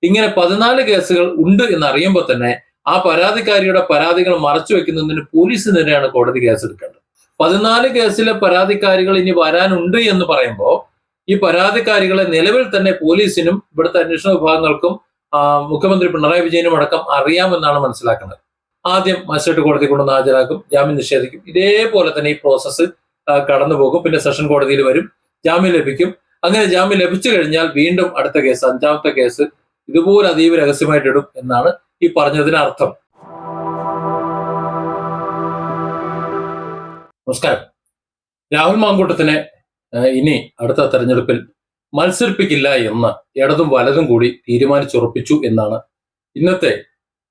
ഇങ്ങനെ 14 കേസുകൾ ഉണ്ട് എന്ന് അറിയുമ്പോൾ തന്നെ ആ പരാതിക്കാരിയുടെ പരാതികൾ മറച്ചു വെക്കുന്നതിന് പോലീസിനെതിരെയാണ് കോടതി കേസെടുക്കേണ്ടത്. 14 കേസിലെ പരാതിക്കാരികൾ ഇനി വരാനുണ്ട് എന്ന് പറയുമ്പോൾ ഈ പരാതിക്കാരികളെ നിലവിൽ തന്നെ പോലീസിനും ഇവിടുത്തെ അന്വേഷണ വിഭാഗങ്ങൾക്കും മുഖ്യമന്ത്രി പിണറായി വിജയനും അടക്കം അറിയാമെന്നാണ് മനസ്സിലാക്കുന്നത്. ആദ്യം മജിസ്ട്രേറ്റ് കോടതി കൊണ്ടുവന്ന് ഹാജരാക്കും, ജാമ്യം നിഷേധിക്കും. ഇതേപോലെ തന്നെ ഈ പ്രോസസ്സ് കടന്നു പോകും. പിന്നെ സെഷൻ കോടതിയിൽ വരും, ജാമ്യം ലഭിക്കും. അങ്ങനെ ജാമ്യം ലഭിച്ചു കഴിഞ്ഞാൽ വീണ്ടും അടുത്ത കേസ്, 5ാമത്തെ കേസ് ഇതുപോലെ അതീവ രഹസ്യമായിട്ടിടും എന്നാണ് ഈ പറഞ്ഞതിന് അർത്ഥം. നമസ്കാരം. രാഹുൽ മാങ്കൂട്ടത്തിനെ ഇനി അടുത്ത തെരഞ്ഞെടുപ്പിൽ മത്സരിപ്പിക്കില്ല എന്ന് ഇടതും വലതും കൂടി തീരുമാനിച്ചുറപ്പിച്ചു എന്നാണ് ഇന്നത്തെ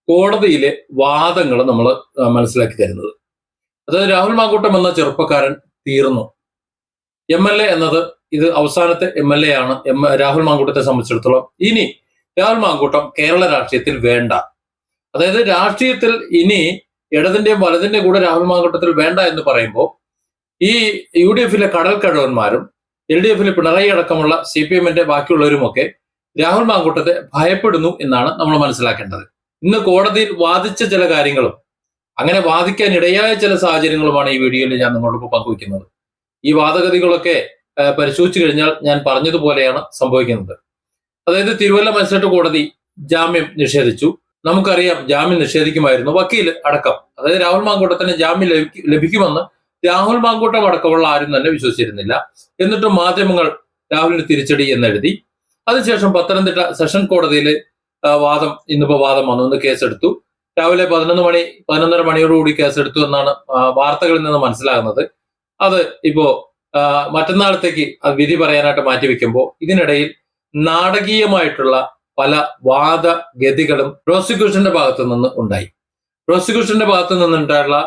കോടതിയിലെ വാദങ്ങൾ നമ്മൾ മനസ്സിലാക്കി തരുന്നത്. അതായത് രാഹുൽ മാങ്കൂട്ടം എന്ന ചെറുപ്പക്കാരൻ തീർന്നു. MLA എന്നത് ഇത് അവസാനത്തെ MLA ആണ് രാഹുൽ മാങ്കൂട്ടത്തെ സംബന്ധിച്ചിടത്തോളം. ഇനി രാഹുൽ മാങ്കൂട്ടം കേരള രാഷ്ട്രീയത്തിൽ വേണ്ട. അതായത് രാഷ്ട്രീയത്തിൽ ഇനി ഇടതിന്റെയും വലതിന്റെയും കൂടെ രാഹുൽ മാങ്കൂട്ടത്തിൽ വേണ്ട എന്ന് പറയുമ്പോൾ ഈ UDF-ലെ കടൽ കഴവന്മാരും LDF-ലെ പിണറായി അടക്കമുള്ള CPM-ന്റെ ബാക്കിയുള്ളവരുമൊക്കെ രാഹുൽ മാങ്കൂട്ടത്തെ ഭയപ്പെടുന്നു എന്നാണ് നമ്മൾ മനസ്സിലാക്കേണ്ടത്. ഇന്ന് കോടതിയിൽ വാദിച്ച ചില കാര്യങ്ങളും അങ്ങനെ വാദിക്കാൻ ഇടയായ ചില സാഹചര്യങ്ങളുമാണ് ഈ വീഡിയോയിൽ ഞാൻ നിങ്ങളോടൊപ്പം പങ്കുവയ്ക്കുന്നത്. ഈ വാദഗതികളൊക്കെ പരിശോധിച്ചു കഴിഞ്ഞാൽ ഞാൻ പറഞ്ഞതുപോലെയാണ് സംഭവിക്കുന്നത്. അതായത് തിരുവല്ല മജിസ്ട്രേറ്റ് കോടതി ജാമ്യം നിഷേധിച്ചു. നമുക്കറിയാം ജാമ്യം നിഷേധിക്കുമായിരുന്നു വക്കീൽ അടക്കം. അതായത് രാഹുൽ മാങ്കൂട്ടത്തിന് ജാമ്യം ലഭിക്കുമെന്ന് രാഹുൽ മാങ്കൂട്ടം അടക്കമുള്ള ആരും തന്നെ വിശ്വസിച്ചിരുന്നില്ല. എന്നിട്ടും മാധ്യമങ്ങൾ രാഹുലിന് തിരിച്ചടി എന്നെഴുതി. അതിനുശേഷം പത്തനംതിട്ട സെഷൻ കോടതിയിൽ ഇന്നിപ്പോ വാദം വന്നു. ഇന്ന് കേസെടുത്തു. രാവിലെ 11:30 മണിയോടുകൂടി കേസെടുത്തു എന്നാണ് വാർത്തകളിൽ നിന്ന് മനസ്സിലാകുന്നത്. അത് ഇപ്പോ മറ്റന്നാളത്തേക്ക് വിധി പറയാനായിട്ട് മാറ്റിവെക്കുമ്പോൾ ഇതിനിടയിൽ നാടകീയമായിട്ടുള്ള പല വാദഗതികളും പ്രോസിക്യൂഷന്റെ ഭാഗത്തു നിന്ന് ഉണ്ടായി. പ്രോസിക്യൂഷന്റെ ഭാഗത്തു നിന്നുണ്ടായുള്ള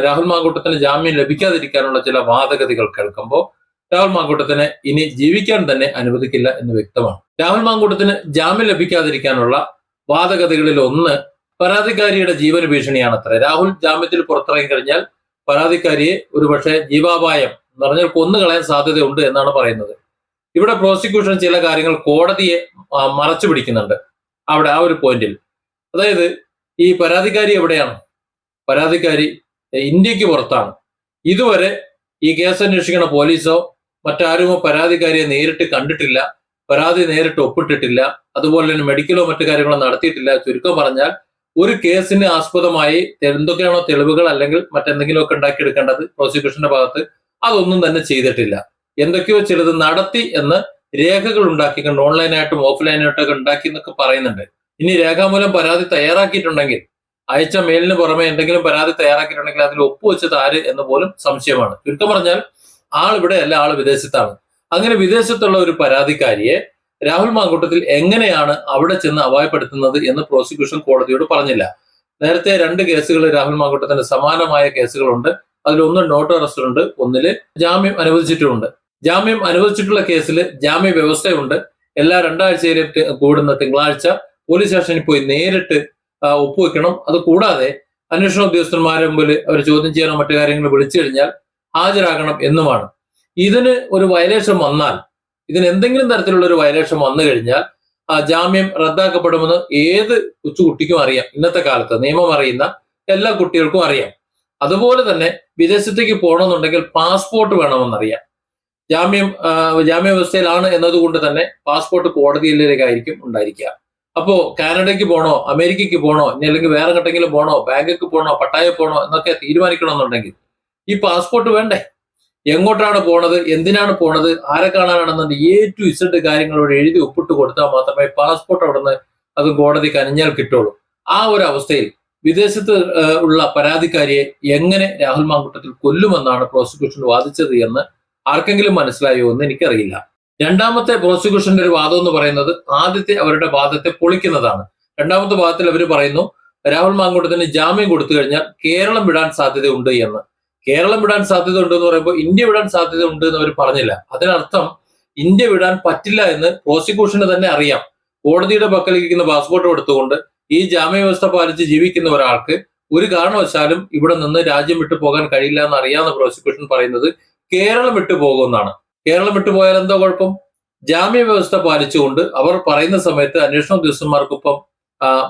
രാഹുൽ മാങ്കൂട്ടത്തിന് ജാമ്യം ലഭിക്കാതിരിക്കാനുള്ള ചില വാദഗതികൾ കേൾക്കുമ്പോൾ രാഹുൽ മാങ്കൂട്ടത്തിനെ ഇനി ജീവിക്കാൻ തന്നെ അനുവദിക്കില്ല എന്ന് വ്യക്തമാണ്. രാഹുൽ മാങ്കൂട്ടത്തിന് ജാമ്യം ലഭിക്കാതിരിക്കാനുള്ള വാദഗതികളിൽ ഒന്ന് പരാതിക്കാരിയുടെ ജീവന ഭീഷണിയാണത്രേ. രാഹുൽ ജാമ്യത്തിൽ പുറത്തിറങ്ങി കഴിഞ്ഞാൽ പരാതിക്കാരിയെ ഒരുപക്ഷെ ജീവാപായം എന്ന് പറഞ്ഞാൽ കൊന്നുകളയാൻ സാധ്യതയുണ്ട് എന്നാണ് പറയുന്നത്. ഇവിടെ പ്രോസിക്യൂഷൻ ചില കാര്യങ്ങൾ കോടതിയെ മറച്ചു പിടിക്കുന്നുണ്ട് അവിടെ ആ ഒരു പോയിന്റിൽ. അതായത് ഈ പരാതിക്കാരി എവിടെയാണ്? പരാതിക്കാരി ഇന്ത്യക്ക് പുറത്താണ്. ഇതുവരെ ഈ കേസ് അന്വേഷിക്കുന്ന പോലീസോ മറ്റാരുമോ പരാതിക്കാരിയെ നേരിട്ട് കണ്ടിട്ടില്ല, പരാതി നേരിട്ട് ഒപ്പിട്ടിട്ടില്ല, അതുപോലെ തന്നെ മെഡിക്കലോ മറ്റു കാര്യങ്ങളോ നടത്തിയിട്ടില്ല. ചുരുക്കം പറഞ്ഞാൽ ഒരു കേസിന് ആസ്പദമായി എന്തൊക്കെയാണോ തെളിവുകൾ അല്ലെങ്കിൽ മറ്റെന്തെങ്കിലുമൊക്കെ ഉണ്ടാക്കിയെടുക്കേണ്ടത് പ്രോസിക്യൂഷന്റെ ഭാഗത്ത് അതൊന്നും തന്നെ ചെയ്തിട്ടില്ല. എന്തൊക്കെയോ ചിലത് നടത്തി എന്ന് രേഖകൾ ഉണ്ടാക്കിക്കൊണ്ട് ഓൺലൈനായിട്ടും ഓഫ്ലൈനായിട്ടൊക്കെ ഉണ്ടാക്കി എന്നൊക്കെ പറയുന്നുണ്ട്. ഇനി രേഖാമൂലം പരാതി തയ്യാറാക്കിയിട്ടുണ്ടെങ്കിൽ, അയച്ച മെയിലിന് പുറമെ എന്തെങ്കിലും പരാതി തയ്യാറാക്കിയിട്ടുണ്ടെങ്കിൽ അതിൽ ഒപ്പുവെച്ചത് ആര് എന്ന് പോലും സംശയമാണ്. ചുരുക്കം പറഞ്ഞാൽ ആൾ ഇവിടെ അല്ല, ആൾ വിദേശത്താണ്. അങ്ങനെ വിദേശത്തുള്ള ഒരു പരാതിക്കാരിയെ രാഹുൽ മാങ്കൂട്ടത്തിൽ എങ്ങനെയാണ് അവിടെ ചെന്ന് അപായപ്പെടുത്തുന്നത് എന്ന് പ്രോസിക്യൂഷൻ കോടതിയോട് പറഞ്ഞില്ല. നേരത്തെ 2 കേസുകൾ രാഹുൽ മാങ്കൂട്ടത്തിന് സമാനമായ കേസുകളുണ്ട്. അതിലൊന്ന് നോട്ട് അറസ്റ്റുണ്ട്, ഒന്നില് ജാമ്യം അനുവദിച്ചിട്ടുമുണ്ട്. ജാമ്യം അനുവദിച്ചിട്ടുള്ള കേസിൽ ജാമ്യ വ്യവസ്ഥയുണ്ട്. എല്ലാ 2 ആഴ്ചയിലും കൂടുന്ന തിങ്കളാഴ്ച പോലീസ് സ്റ്റേഷനിൽ പോയി നേരിട്ട് ഒപ്പുവെക്കണം. അത് കൂടാതെ അന്വേഷണ ഉദ്യോഗസ്ഥന്മാരുടെ മുമ്പിൽ അവർ ചോദ്യം ചെയ്യാനോ മറ്റു കാര്യങ്ങൾ വിളിച്ചു കഴിഞ്ഞാൽ ഹാജരാകണം എന്നുമാണ്. ഇതിന് ഒരു വയലേഷൻ വന്നാൽ, ഇതിന് എന്തെങ്കിലും തരത്തിലുള്ള ഒരു വയലേഷൻ വന്നു കഴിഞ്ഞാൽ ജാമ്യം റദ്ദാക്കപ്പെടുമെന്ന് ഏത് കൊച്ചുകുട്ടിക്കും അറിയാം. ഇന്നത്തെ കാലത്ത് നിയമം അറിയുന്ന എല്ലാ കുട്ടികൾക്കും അറിയാം. അതുപോലെ തന്നെ വിദേശത്തേക്ക് പോകണമെന്നുണ്ടെങ്കിൽ പാസ്പോർട്ട് വേണമെന്നറിയാം. ജാമ്യവ്യവസ്ഥയിലാണ് എന്നതുകൊണ്ട് തന്നെ പാസ്പോർട്ട് കോടതിയിലേക്കായിരിക്കും ഉണ്ടായിരിക്കുക. അപ്പോ കാനഡയ്ക്ക് പോകണോ, അമേരിക്കയ്ക്ക് പോകണോ, ഇനി അല്ലെങ്കിൽ വേറെ എങ്ങോട്ടെങ്കിലും പോകണോ, ബാങ്കിക്ക് പോകണോ, പട്ടായ പോകണോ എന്നൊക്കെ തീരുമാനിക്കണമെന്നുണ്ടെങ്കിൽ ഈ പാസ്പോർട്ട് വേണ്ടേ? എങ്ങോട്ടാണ് പോണത്, എന്തിനാണ് പോണത്, ആരെ കാണാനാണെന്നുണ്ട് A to Z കാര്യങ്ങളോട് എഴുതി ഒപ്പിട്ട് കൊടുത്താൽ മാത്രമേ പാസ്പോർട്ട് അവിടെ നിന്ന് അത് കോടതിക്ക് അനിഞ്ഞാൽ കിട്ടുള്ളൂ. ആ ഒരു അവസ്ഥയിൽ വിദേശത്ത് ഉള്ള പരാതിക്കാരിയെ എങ്ങനെ രാഹുൽ മാങ്കൂട്ടത്തിൽ കൊല്ലുമെന്നാണ് പ്രോസിക്യൂഷൻ വാദിച്ചത് എന്ന് ആർക്കെങ്കിലും മനസ്സിലായോ എന്ന് എനിക്കറിയില്ല. രണ്ടാമത്തെ പ്രോസിക്യൂഷന്റെ ഒരു വാദം എന്ന് പറയുന്നത് ആദ്യത്തെ അവരുടെ വാദത്തെ പൊളിക്കുന്നതാണ്. രണ്ടാമത്തെ വാദത്തിൽ അവർ പറയുന്നു രാഹുൽ മാങ്കൂട്ടത്തിന് ജാമ്യം കൊടുത്തു കഴിഞ്ഞാൽ കേരളം വിടാൻ സാധ്യതയുണ്ട് എന്ന്. കേരളം വിടാൻ സാധ്യത ഉണ്ട് എന്ന് പറയുമ്പോൾ ഇന്ത്യ വിടാൻ സാധ്യത ഉണ്ട് എന്ന് അവർ പറഞ്ഞില്ല. അതിനർത്ഥം ഇന്ത്യ വിടാൻ പറ്റില്ല എന്ന് പ്രോസിക്യൂഷന് തന്നെ അറിയാം. കോടതിയുടെ പക്കലിരിക്കുന്ന പാസ്പോർട്ട് എടുത്തുകൊണ്ട് ഈ ജാമ്യ വ്യവസ്ഥ പാലിച്ച് ജീവിക്കുന്ന ഒരാൾക്ക് ഒരു കാരണവശാലും ഇവിടെ നിന്ന് രാജ്യം വിട്ടു പോകാൻ കഴിയില്ല എന്ന് അറിയാവുന്ന പ്രോസിക്യൂഷൻ പറയുന്നത് കേരളം വിട്ടു പോകുമെന്നാണ്. കേരളം വിട്ടുപോയാൽ എന്തോ കുഴപ്പം? ജാമ്യ വ്യവസ്ഥ പാലിച്ചുകൊണ്ട് അവർ പറയുന്ന സമയത്ത് അന്വേഷണ ഉദ്യോഗസ്ഥന്മാർക്കൊപ്പം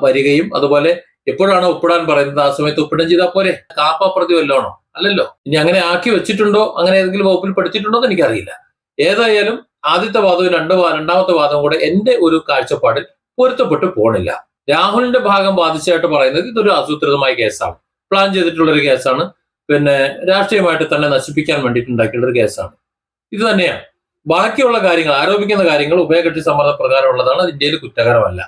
വരികയും അതുപോലെ എപ്പോഴാണോ ഒപ്പിടാൻ പറയുന്നത് ആ സമയത്ത് ഒപ്പിടുകയും ചെയ്താൽ പോരെ? കാപ്പ പ്രതി വല്ലോണോ? അല്ലല്ലോ. ഇനി അങ്ങനെ ആക്കി വെച്ചിട്ടുണ്ടോ, അങ്ങനെ ഏതെങ്കിലും വകുപ്പിൽ പെടുത്തിയിട്ടുണ്ടോ എന്ന് എനിക്കറിയില്ല. ഏതായാലും ആദ്യത്തെ വാദവും രണ്ടാമത്തെ വാദവും കൂടെ എന്റെ ഒരു കാഴ്ചപ്പാടിൽ പൊരുത്തപ്പെട്ടു പോണില്ല. രാഹുലിന്റെ ഭാഗം ബാധിച്ചായിട്ട് പറയുന്നത് ഇതൊരു ആസൂത്രിതമായ കേസാണ്, പ്ലാൻ ചെയ്തിട്ടുള്ള ഒരു കേസാണ്, പിന്നെ രാഷ്ട്രീയമായിട്ട് തന്നെ നശിപ്പിക്കാൻ വേണ്ടിയിട്ട് ഉണ്ടാക്കിയുള്ള ഒരു കേസാണ്. ഇത് തന്നെയാണ്. ബാക്കിയുള്ള കാര്യങ്ങൾ, ആരോപിക്കുന്ന കാര്യങ്ങൾ ഉഭയകക്ഷി സമ്മർദ്ദ പ്രകാരമുള്ളതാണ്, അത് ഇന്ത്യയിൽ കുറ്റകരമല്ല.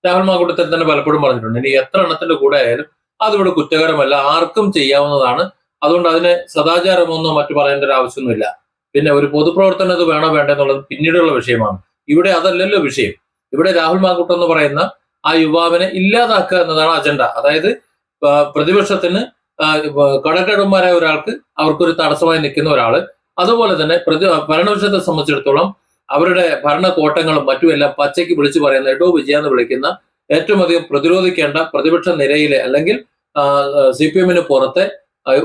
രാഹുൽ മാങ്കൂട്ടത്തിൽ തന്നെ പലപ്പോഴും പറഞ്ഞിട്ടുണ്ട്, ഇനി എത്ര എണ്ണത്തിന്റെ കൂടെ ആയാലും അതിവിടെ കുറ്റകരമല്ല, ആർക്കും ചെയ്യാവുന്നതാണ്. അതുകൊണ്ട് അതിന് സദാചാരമൊന്നോ മറ്റു പറയേണ്ട ഒരു ആവശ്യമൊന്നുമില്ല. പിന്നെ ഒരു പൊതുപ്രവർത്തനം ഇത് വേണോ വേണ്ട എന്നുള്ളത് പിന്നീടുള്ള വിഷയമാണ്. ഇവിടെ അതല്ലല്ലോ വിഷയം. ഇവിടെ രാഹുൽ മാങ്കൂട്ടം എന്ന് പറയുന്ന ആ യുവാവിനെ ഇല്ലാതാക്കുക എന്നതാണ് അജണ്ട. അതായത് പ്രതിപക്ഷത്തിന് കടക്കടന്മാരായ ഒരാൾക്ക് അവർക്കൊരു തടസ്സമായി നിൽക്കുന്ന ഒരാള്, അതുപോലെ തന്നെ ഭരണപക്ഷത്തെ സംബന്ധിച്ചിടത്തോളം അവരുടെ ഭരണകോട്ടങ്ങളും മറ്റുമെല്ലാം പച്ചയ്ക്ക് വിളിച്ചു പറയുന്ന എഡോ വിജയ എന്ന് വിളിക്കുന്ന ഏറ്റവും അധികം പ്രതിരോധിക്കേണ്ട പ്രതിപക്ഷ നിരയിലെ അല്ലെങ്കിൽ CPM-ന് പുറത്തെ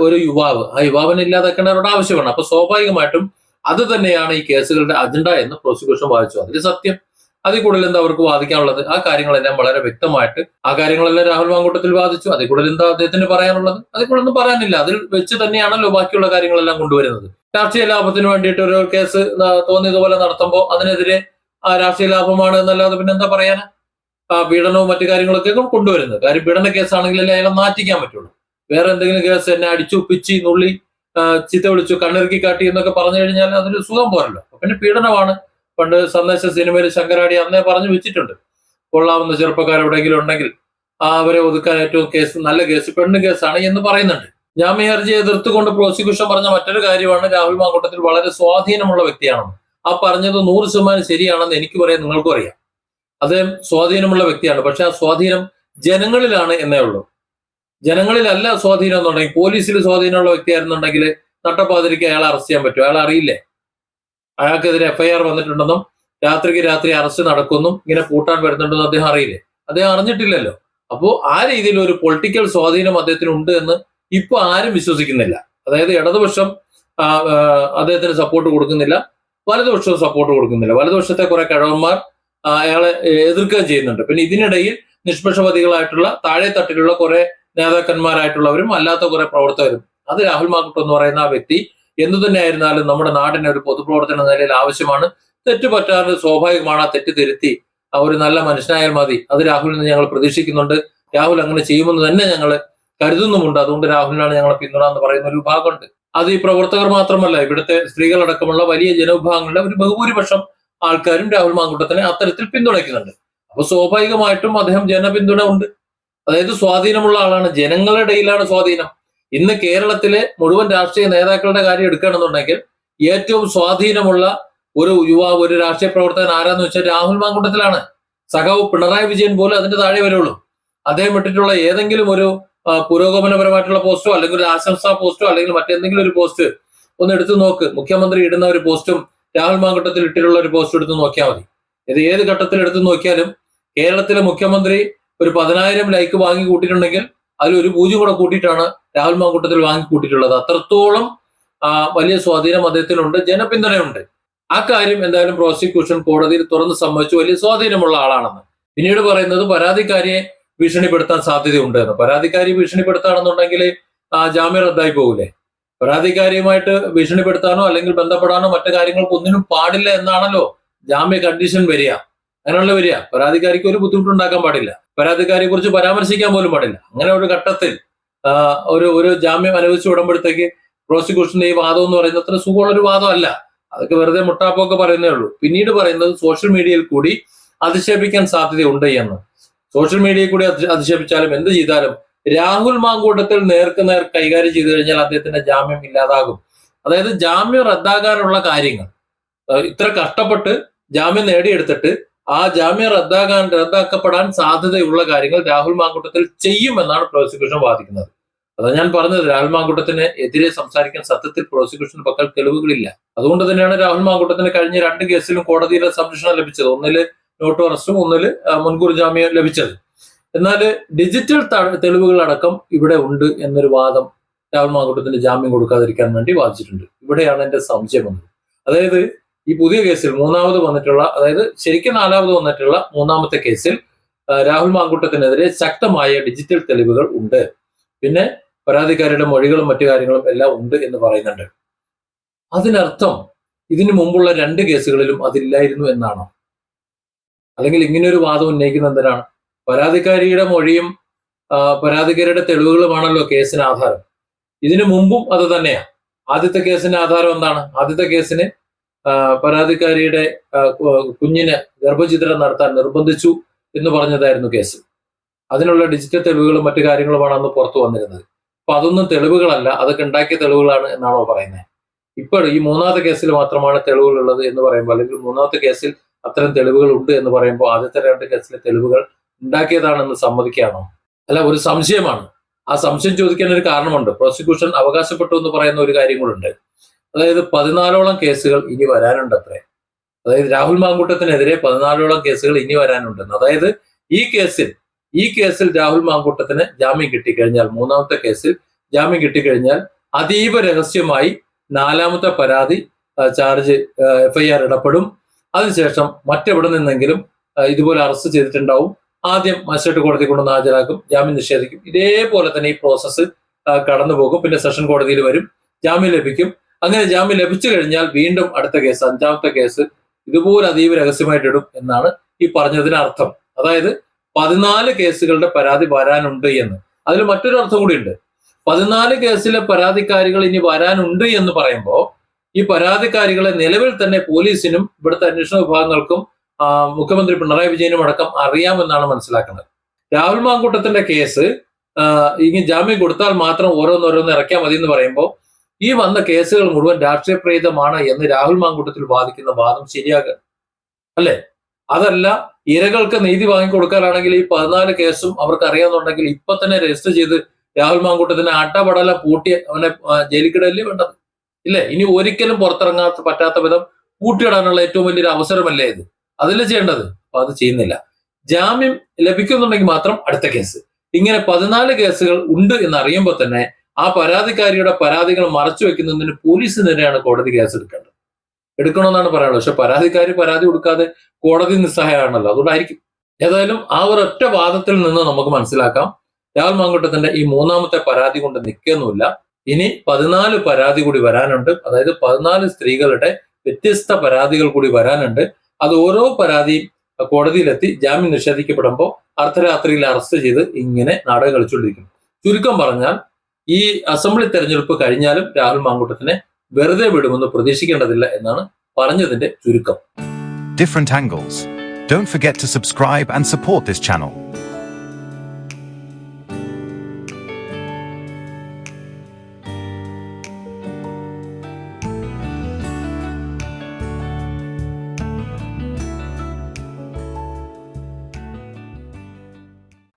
ഒരു യുവാവ്, ആ യുവാവിനെ ഇല്ലാതാക്കേണ്ട അവരുടെ ആവശ്യമാണ്. അപ്പൊ സ്വാഭാവികമായിട്ടും അത് തന്നെയാണ് ഈ കേസുകളുടെ അജണ്ട എന്ന് പ്രോസിക്യൂഷൻ വാദിച്ചു. അതിൽ സത്യം. അതിൽ കൂടുതൽ എന്താ അവർക്ക് വാദിക്കാനുള്ളത്? ആ കാര്യങ്ങളെല്ലാം വളരെ വ്യക്തമായിട്ട് ആ കാര്യങ്ങളെല്ലാം രാഹുൽ മാങ്കൂട്ടത്തിൽ വാദിച്ചു. അതിൽ കൂടുതൽ എന്താ അദ്ദേഹത്തിന് പറയാനുള്ളത്? അതിൽ കൂടുതൽ ഒന്നും പറയാനില്ല. അതിൽ വെച്ച് തന്നെയാണല്ലോ ബാക്കിയുള്ള കാര്യങ്ങളെല്ലാം കൊണ്ടുവരുന്നത്. രാഷ്ട്രീയ ലാഭത്തിന് വേണ്ടിയിട്ട് ഒരു കേസ് തോന്നിയതുപോലെ നടത്തുമ്പോൾ അതിനെതിരെ രാഷ്ട്രീയ ലാഭമാണ് എന്നല്ലാതെ പിന്നെ എന്താ പറയാനാ? പീഡനവും മറ്റു കാര്യങ്ങളൊക്കെ കൊണ്ടുവരുന്നത്. കാര്യം പീഡന കേസാണെങ്കിലല്ലേ അയാളെ മാറ്റിക്കാൻ പറ്റുള്ളൂ. വേറെ എന്തെങ്കിലും കേസ് എന്നെ അടിച്ചു പിച്ചി നുള്ളി ചീത്ത വിളിച്ചു കണ്ണിറുക്കി കാട്ടി എന്നൊക്കെ പറഞ്ഞു കഴിഞ്ഞാൽ അതൊരു സുഖം പോരല്ലോ. പിന്നെ പീഡനമാണ്. പണ്ട് സന്ദേശ സിനിമയിൽ ശങ്കരാടി അന്നേ പറഞ്ഞു വെച്ചിട്ടുണ്ട്, കൊള്ളാവുന്ന ചെറുപ്പക്കാർ എവിടെയെങ്കിലും ഉണ്ടെങ്കിൽ അവരെ ഒതുക്കാൻ ഏറ്റവും നല്ല കേസ് പെണ്ണ് കേസാണ് എന്ന് പറയുന്നുണ്ട്. ജാമ്യ ഹർജിയെ എതിർത്തുകൊണ്ട് പ്രോസിക്യൂഷൻ പറഞ്ഞ മറ്റൊരു കാര്യമാണ് രാഹുൽ മാങ്കൂട്ടത്തിൽ വളരെ സ്വാധീനമുള്ള വ്യക്തിയാണെന്ന്. ആ പറഞ്ഞത് 100% ശരിയാണെന്ന് എനിക്ക് പറയാം, നിങ്ങൾക്കും അറിയാം. അദ്ദേഹം സ്വാധീനമുള്ള വ്യക്തിയാണ്. പക്ഷെ ആ സ്വാധീനം ജനങ്ങളിലാണ് എന്നേ ഉള്ളൂ. ജനങ്ങളിലല്ല സ്വാധീനം എന്നുണ്ടെങ്കിൽ, പോലീസിൽ സ്വാധീനമുള്ള വ്യക്തിയായിരുന്നുണ്ടെങ്കിൽ നട്ടപ്പാതിരിക്ക് അയാളെ അറസ്റ്റ് ചെയ്യാൻ പറ്റും? അയാൾ അറിയില്ലേ അയാൾക്കെതിരെ FIR വന്നിട്ടുണ്ടെന്നും രാത്രിക്ക് രാത്രി അറസ്റ്റ് നടക്കുന്നും ഇങ്ങനെ പൂട്ടാൻ വരുന്നുണ്ടെന്നും അദ്ദേഹം അറിയില്ലേ? അദ്ദേഹം അറിഞ്ഞിട്ടില്ലല്ലോ. അപ്പോ ആ രീതിയിൽ ഒരു പൊളിറ്റിക്കൽ സ്വാധീനം അദ്ദേഹത്തിന് ഉണ്ട് എന്ന് ഇപ്പൊ ആരും വിശ്വസിക്കുന്നില്ല. അതായത് ഇടതുപക്ഷം അദ്ദേഹത്തിന് സപ്പോർട്ട് കൊടുക്കുന്നില്ല, വലതുപക്ഷവും സപ്പോർട്ട് കൊടുക്കുന്നില്ല. വലതുപക്ഷത്തെ കുറെ കിഴവന്മാർ അയാളെ എതിർക്കുകയും ചെയ്യുന്നുണ്ട്. പിന്നെ ഇതിനിടയിൽ നിഷ്പക്ഷവാദികളായിട്ടുള്ള താഴെ തട്ടിലുള്ള കുറെ നേതാക്കന്മാരായിട്ടുള്ളവരും അല്ലാത്ത കുറെ പ്രവർത്തകരും, അത് രാഹുൽ മാങ്കൂട്ടം എന്ന് പറയുന്ന ആ വ്യക്തി എന്തു തന്നെ ആയിരുന്നാലും നമ്മുടെ നാടിന് ഒരു പൊതുപ്രവർത്തന നിലയിൽ ആവശ്യമാണ്. തെറ്റ് പറ്റാറ് സ്വാഭാവികമാണ്. ആ തെറ്റ് തിരുത്തി ഒരു നല്ല മനുഷ്യനായാൽ മതി. അത് രാഹുലിൽ നിന്ന് ഞങ്ങൾ പ്രതീക്ഷിക്കുന്നുണ്ട്. രാഹുൽ അങ്ങനെ ചെയ്യുമെന്ന് തന്നെ ഞങ്ങൾ കരുതുന്നുമുണ്ട്. അതുകൊണ്ട് രാഹുലിനാണ് ഞങ്ങളെ പിന്തുണ എന്ന് പറയുന്ന ഒരു വിഭാഗമുണ്ട്. അത് ഈ പ്രവർത്തകർ മാത്രമല്ല, ഇവിടുത്തെ സ്ത്രീകളടക്കമുള്ള വലിയ ജനവിഭാഗങ്ങളുടെ ഒരു ബഹുഭൂരിപക്ഷം ആൾക്കാരും രാഹുൽ മാങ്കൂട്ടത്തിനെ അത്തരത്തിൽ പിന്തുണയ്ക്കുന്നുണ്ട്. അപ്പൊ സ്വാഭാവികമായിട്ടും അദ്ദേഹം ജനപിന്തുണ ഉണ്ട്. അതായത് സ്വാധീനമുള്ള ആളാണ്, ജനങ്ങളുടെ ഇടയിലാണ് സ്വാധീനം. ഇന്ന് കേരളത്തിലെ മുഴുവൻ രാഷ്ട്രീയ നേതാക്കളുടെ കാര്യം എടുക്കുകയാണെന്നുണ്ടെങ്കിൽ ഏറ്റവും സ്വാധീനമുള്ള ഒരു യുവാവ്, ഒരു രാഷ്ട്രീയ പ്രവർത്തകൻ ആരാന്ന് വെച്ചാൽ രാഹുൽ മാങ്കൂട്ടത്തിലാണ്. സഖാവ് പിണറായി വിജയൻ പോലും അതിന്റെ താഴെ വരുള്ളൂ. അദ്ദേഹം ഇട്ടിട്ടുള്ള ഏതെങ്കിലും ഒരു പുരോഗമനപരമായിട്ടുള്ള പോസ്റ്റോ അല്ലെങ്കിൽ ഒരു ആശംസാ പോസ്റ്റോ അല്ലെങ്കിൽ മറ്റെന്തെങ്കിലും ഒരു പോസ്റ്റ് ഒന്ന് എടുത്തു നോക്ക്. മുഖ്യമന്ത്രി ഇടുന്ന ഒരു പോസ്റ്റും രാഹുൽ മാങ്കൂട്ടത്തിൽ ഇട്ടിട്ടുള്ള ഒരു പോസ്റ്റ് എടുത്ത് നോക്കിയാൽ മതി. ഇത് ഏത് ഘട്ടത്തിൽ എടുത്തു നോക്കിയാലും കേരളത്തിലെ മുഖ്യമന്ത്രി ഒരു 10,000 ലൈക്ക് വാങ്ങി കൂട്ടിയിട്ടുണ്ടെങ്കിൽ അതിൽ ഒരു 0 കൂടെ കൂട്ടിയിട്ടാണ് രാഹുൽ മാങ്കൂട്ടത്തിൽ വാങ്ങി കൂട്ടിയിട്ടുള്ളത്. അത്രത്തോളം വലിയ സ്വാധീനം അദ്ദേഹത്തിനുണ്ട്, ജനപിന്തുണയുണ്ട്. ആ കാര്യം എന്തായാലും പ്രോസിക്യൂഷൻ കോടതിയിൽ തുറന്ന് സമ്മതിച്ചു, വലിയ സ്വാധീനമുള്ള ആളാണെന്ന്. പിന്നീട് പറയുന്നത് പരാതിക്കാരിയെ ഭീഷണിപ്പെടുത്താൻ സാധ്യതയുണ്ട് എന്ന്. പരാതിക്കാരി ഭീഷണിപ്പെടുത്താണെന്നുണ്ടെങ്കിൽ ജാമ്യം റദ്ദായി പോകില്ലേ? പരാതിക്കാരിയുമായിട്ട് ഭീഷണിപ്പെടുത്താനോ അല്ലെങ്കിൽ ബന്ധപ്പെടാനോ മറ്റു കാര്യങ്ങൾക്ക് ഒന്നിനും പാടില്ല എന്നാണല്ലോ ജാമ്യ കണ്ടീഷൻ വരിക. അങ്ങനെയുള്ള വരിക. പരാതിക്കാരിക്ക് ഒരു ബുദ്ധിമുട്ടുണ്ടാക്കാൻ പാടില്ല, പരാതിക്കാരിയെ കുറിച്ച് പരാമർശിക്കാൻ പോലും പാടില്ല. അങ്ങനെ ഒരു ഘട്ടത്തിൽ ഒരു ജാമ്യം അനുവദിച്ചു വിടുമ്പോഴത്തേക്ക് പ്രോസിക്യൂഷന്റെ ഈ വാദം എന്ന് പറയുന്നത് അത്ര സുഖമുള്ളൊരു വാദമല്ല. അതൊക്കെ വെറുതെ മുട്ടാപ്പൊക്കെ പറയുന്നേ ഉള്ളൂ. പിന്നീട് പറയുന്നത് സോഷ്യൽ മീഡിയയിൽ കൂടി അധിക്ഷേപിക്കാൻ സാധ്യതയുണ്ട് എന്ന്. സോഷ്യൽ മീഡിയയിൽ കൂടി അധിക്ഷേപിച്ചാലും എന്ത് ചെയ്താലും രാഹുൽ മാങ്കൂട്ടത്തിൽ നേർക്ക് നേർ കൈകാര്യം ചെയ്തു കഴിഞ്ഞാൽ അദ്ദേഹത്തിന്റെ ജാമ്യം ഇല്ലാതാകും. അതായത് ജാമ്യം റദ്ദാക്കാനുള്ള ഇത്ര കഷ്ടപ്പെട്ട് ജാമ്യം നേടിയെടുത്തിട്ട് ആ ജാമ്യം റദ്ദാക്കപ്പെടാൻ സാധ്യതയുള്ള കാര്യങ്ങൾ രാഹുൽ മാങ്കൂട്ടത്തിൽ ചെയ്യുമെന്നാണ് പ്രോസിക്യൂഷൻ വാദിക്കുന്നത്. അതാ ഞാൻ പറഞ്ഞത്, രാഹുൽ മാങ്കൂട്ടത്തിന് എതിരെ സംസാരിക്കാൻ സത്യത്തിൽ പ്രോസിക്യൂഷന് പക്കൽ തെളിവുകളില്ല. അതുകൊണ്ട് തന്നെയാണ് രാഹുൽ മാങ്കൂട്ടത്തിന് കഴിഞ്ഞ 2 കേസിലും കോടതിയിലെ സംരക്ഷണം ലഭിച്ചത്. ഒന്നില് നോട്ട് അറസ്റ്റും ഒന്നില് മുൻകൂർ ജാമ്യം ലഭിച്ചത്. എന്നാൽ ഡിജിറ്റൽ തെളിവുകളടക്കം ഇവിടെ ഉണ്ട് എന്നൊരു വാദം രാഹുൽ മാങ്കൂട്ടത്തിന് ജാമ്യം കൊടുക്കാതിരിക്കാൻ വേണ്ടി വാദിച്ചിട്ടുണ്ട്. ഇവിടെയാണ് എന്റെ സംശയം വന്നത്. അതായത് ഈ പുതിയ കേസിൽ മൂന്നാമത് വന്നിട്ടുള്ള, അതായത് ശരിക്കും നാലാമത് വന്നിട്ടുള്ള മൂന്നാമത്തെ കേസിൽ രാഹുൽ മാങ്കൂട്ടത്തിനെതിരെ ശക്തമായ ഡിജിറ്റൽ തെളിവുകൾ ഉണ്ട്. പിന്നെ പരാതിക്കാരുടെ മൊഴികളും മറ്റു കാര്യങ്ങളും എല്ലാം ഉണ്ട് എന്ന് പറയുന്നുണ്ട്. അതിനർത്ഥം ഇതിനു മുമ്പുള്ള 2 കേസുകളിലും അതില്ലായിരുന്നു എന്നാണോ? അല്ലെങ്കിൽ ഇങ്ങനെ ഒരു വാദം ഉന്നയിക്കുന്ന എന്തിനാണ്? പരാതിക്കാരിയുടെ മൊഴിയും പരാതിക്കാരുടെ തെളിവുകളുമാണല്ലോ കേസിന് ആധാരം. ഇതിനു മുമ്പും അത് തന്നെയാണ്. ആദ്യത്തെ കേസിന്റെ ആധാരം എന്താണ്? ആദ്യത്തെ കേസിന് പരാതിക്കാരിയുടെ കുഞ്ഞിന് ഗർഭഛിദ്രം നടത്താൻ നിർബന്ധിച്ചു എന്ന് പറഞ്ഞതായിരുന്നു കേസ്. അതിനുള്ള ഡിജിറ്റൽ തെളിവുകളും മറ്റു കാര്യങ്ങളുമാണ് അന്ന് പുറത്തു വന്നിരുന്നത്. അപ്പൊ അതൊന്നും തെളിവുകളല്ല, അതൊക്കെ ഉണ്ടാക്കിയ തെളിവുകളാണ് എന്നാണോ പറയുന്നത്? ഇപ്പോൾ ഈ മൂന്നാമത്തെ കേസിൽ മാത്രമാണ് തെളിവുകൾ ഉള്ളത് എന്ന് പറയുമ്പോൾ, അല്ലെങ്കിൽ മൂന്നാമത്തെ കേസിൽ അത്തരം തെളിവുകൾ ഉണ്ട് എന്ന് പറയുമ്പോൾ ആദ്യത്തെ 2 കേസിലെ തെളിവുകൾ ഉണ്ടാക്കിയതാണെന്ന് സമ്മതിക്കുകയാണോ? അല്ല, ഒരു സംശയമാണ്. ആ സംശയം ചോദിക്കാൻ ഒരു കാരണമുണ്ട്. പ്രോസിക്യൂഷൻ അവകാശപ്പെട്ടു എന്ന് പറയുന്ന ഒരു കാര്യം കൂടെ. അതായത് 14ഓളം കേസുകൾ ഇനി വരാനുണ്ട് അത്രേ. അതായത് രാഹുൽ മാങ്കൂട്ടത്തിനെതിരെ 14ഓളം കേസുകൾ ഇനി വരാനുണ്ടെന്ന്. അതായത് ഈ കേസിൽ രാഹുൽ മാങ്കൂട്ടത്തിന് ജാമ്യം കിട്ടിക്കഴിഞ്ഞാൽ, മൂന്നാമത്തെ കേസിൽ ജാമ്യം കിട്ടിക്കഴിഞ്ഞാൽ അതീവ രഹസ്യമായി 4ാമത്തെ പരാതി ചാർജ് FIR ഇടപെടും. അതിനുശേഷം മറ്റെവിടെ നിന്നെങ്കിലും ഇതുപോലെ അറസ്റ്റ് ചെയ്തിട്ടുണ്ടാവും. ആദ്യം മജിസ്ട്രേറ്റ് കോടതി കൊണ്ടുവന്ന് ഹാജരാക്കും, ജാമ്യം നിഷേധിക്കും. ഇതേപോലെ തന്നെ ഈ പ്രോസസ്സ് കടന്നു പോകും. പിന്നെ സെഷൻ കോടതിയിൽ വരും, ജാമ്യം ലഭിക്കും. അങ്ങനെ ജാമ്യം ലഭിച്ചു കഴിഞ്ഞാൽ വീണ്ടും അടുത്ത കേസ്, 5ാമത്തെ കേസ് ഇതുപോലെ അതീവ രഹസ്യമായിട്ട് ഇടും എന്നാണ് ഈ പറഞ്ഞതിന് അർത്ഥം. അതായത് 14 കേസുകളുടെ പരാതി വരാനുണ്ട് എന്ന്. അതിൽ മറ്റൊരു അർത്ഥം കൂടി ഉണ്ട്. 14 കേസിലെ പരാതിക്കാരികൾ ഇനി വരാനുണ്ട് എന്ന് പറയുമ്പോൾ ഈ പരാതിക്കാരികളെ നിലവിൽ തന്നെ പോലീസിനും ഇവിടുത്തെ അന്വേഷണ വിഭാഗങ്ങൾക്കും മുഖ്യമന്ത്രി പിണറായി വിജയനും അടക്കം അറിയാമെന്നാണ് മനസ്സിലാക്കുന്നത്. രാഹുൽ മാങ്കൂട്ടത്തിന്റെ കേസ് ഇനി ജാമ്യം കൊടുത്താൽ മാത്രം ഓരോന്നോരോന്ന് ഇറക്കിയാൽ മതി എന്ന് പറയുമ്പോൾ ഈ വന്ന കേസുകൾ മുഴുവൻ രാഷ്ട്രീയ പ്രേരിതമാണ് എന്ന് രാഹുൽ മാങ്കൂട്ടത്തിൽ വാദിക്കുന്ന വാദം ശരിയാകുക അല്ലേ? അതല്ല, ഇരകൾക്ക് നീതി വാങ്ങിക്കൊടുക്കാനാണെങ്കിൽ ഈ 14 കേസും അവർക്ക് അറിയാമെന്നുണ്ടെങ്കിൽ ഇപ്പൊ തന്നെ രജിസ്റ്റർ ചെയ്ത് രാഹുൽ മാങ്കൂട്ടത്തിന് അട്ടപടല പൂട്ടി അവനെ ജയിലിക്കിടല്ലേ വേണ്ടത്? ഇല്ലേ? ഇനി ഒരിക്കലും പുറത്തിറങ്ങാൻ പറ്റാത്ത വിധം പൂട്ടിയിടാനുള്ള ഏറ്റവും വലിയൊരു അവസരമല്ലേ ഇത്? അതിൽ ചെയ്യേണ്ടത്. അപ്പൊ അത് ചെയ്യുന്നില്ല. ജാമ്യം ലഭിക്കുന്നുണ്ടെങ്കിൽ മാത്രം അടുത്ത കേസ്. ഇങ്ങനെ 14 കേസുകൾ ഉണ്ട് എന്ന് അറിയുമ്പോൾ തന്നെ ആ പരാതിക്കാരിയുടെ പരാതികൾ മറച്ചു വെക്കുന്നതിന് പോലീസിനെതിരെയാണ് കോടതി കേസ് എടുക്കണമെന്നാണ് പറയാനുള്ളത്. പക്ഷെ പരാതിക്കാരി പരാതി കൊടുക്കാതെ കോടതി നിസ്സഹായമാണല്ലോ, അതുകൊണ്ടായിരിക്കും. ഏതായാലും ആ ഒരൊറ്റ വാദത്തിൽ നിന്ന് നമുക്ക് മനസ്സിലാക്കാം, രാഹുൽ മാങ്കൂട്ടത്തിന്റെ ഈ മൂന്നാമത്തെ പരാതി കൊണ്ട് നിൽക്കുന്നില്ല. ഇനി 14 പരാതി കൂടി വരാനുണ്ട്. അതായത് 14 സ്ത്രീകളുടെ വ്യത്യസ്ത പരാതികൾ കൂടി വരാനുണ്ട്. അത് ഓരോ പരാതിയും കോടതിയിലെത്തി ജാമ്യം നിഷേധിക്കപ്പെടുമ്പോൾ അർദ്ധരാത്രിയിൽ അറസ്റ്റ് ചെയ്ത് ഇങ്ങനെ നാടകം കളിച്ചുകൊണ്ടിരിക്കും. ചുരുക്കം പറഞ്ഞാൽ ഈ അസംബ്ലി തെരഞ്ഞെടുപ്പ് കഴിഞ്ഞാലും രാഹുൽ മാങ്കൂട്ടത്തിനെ വെറുതെ വിടുമെന്ന് പ്രതീക്ഷിക്കേണ്ടതില്ല എന്നാണ് പറഞ്ഞതിന്റെ ചുരുക്കം. Different angles. Don't forget to subscribe and support this channel.